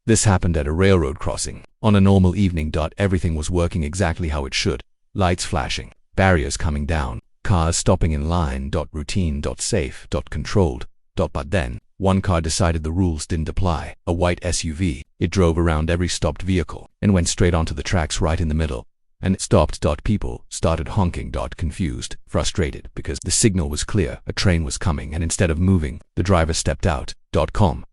This happened at a railroad crossing. On a normal evening. Everything was working exactly how it should. Lights flashing, barriers coming down, cars stopping in line. Routine. Safe. Controlled. But then, one car decided the rules didn't apply. A white SUV. It drove around every stopped vehicle and went straight onto the tracks right in the middle. And it stopped. People started honking. Confused, frustrated, because the signal was clear, a train was coming, and instead of moving, the driver stepped out. Unbothered.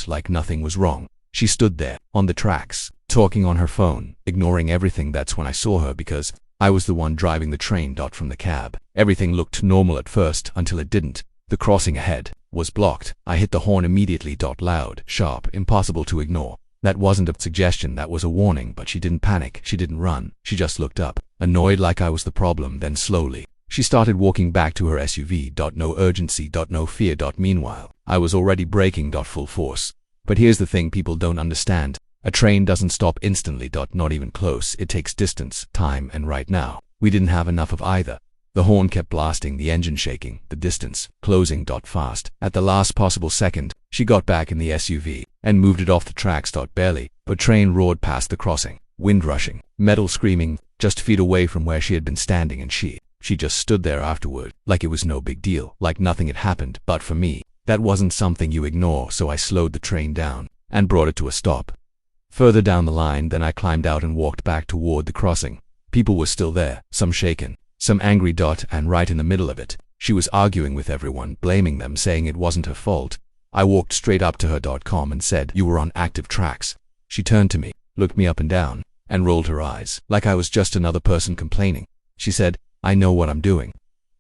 Like nothing was wrong. She stood there, on the tracks, talking on her phone, ignoring everything. That's when I saw her, because I was the one driving the train. From the cab, everything looked normal at first, until it didn't. The crossing ahead was blocked. I hit the horn immediately. Loud, sharp, impossible to ignore. That wasn't a suggestion, that was a warning. But she didn't panic, she didn't run, she just looked up, annoyed, like I was the problem. Then slowly, she started walking back to her SUV. No urgency. No fear. Meanwhile, I was already braking. Full force. But here's the thing people don't understand. A train doesn't stop instantly. Not even close. It takes distance, time, and right now, we didn't have enough of either. The horn kept blasting, the engine shaking, the distance closing. Fast. At the last possible second, she got back in the SUV and moved it off the tracks. Barely, but train roared past the crossing, wind rushing, metal screaming, just feet away from where she had been standing, and she just stood there afterward, like it was no big deal, like nothing had happened. But for me, that wasn't something you ignore, so I slowed the train down and brought it to a stop. Further down the line, then I climbed out and walked back toward the crossing. People were still there, some shaken, some angry. And right in the middle of it, she was arguing with everyone, blaming them, saying it wasn't her fault. I walked straight up to her. And said, "You were on active tracks." She turned to me, looked me up and down, and rolled her eyes, like I was just another person complaining. She said, "I know what I'm doing."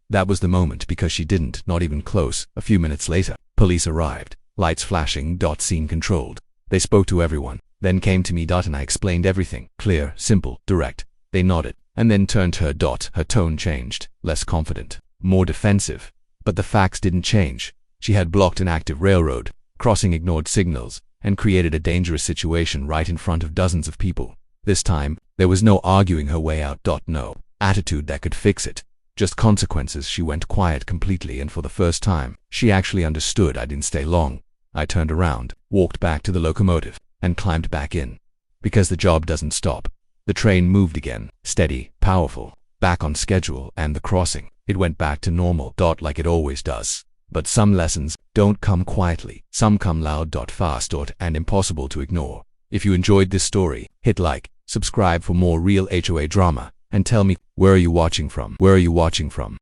That was the moment, because she didn't, not even close. A few minutes later, police arrived, lights flashing. Scene controlled. They spoke to everyone, then came to me. And I explained everything, clear, simple, direct. They nodded, and then turned to her. Her tone changed, less confident, more defensive. But the facts didn't change. She had blocked an active railroad crossing, ignored signals, and created a dangerous situation right in front of dozens of people. This time, there was no arguing her way out. No attitude that could fix it. Just consequences. She went quiet completely, and for the first time, she actually understood. I didn't stay long. I turned around, walked back to the locomotive, and climbed back in. Because the job doesn't stop. The train moved again, steady, powerful, back on schedule, and the crossing, it went back to normal. Like it always does. But some lessons don't come quietly. Some come loud. Fast. And impossible to ignore. If you enjoyed this story, hit like, subscribe for more real HOA drama, and tell me, where are you watching from?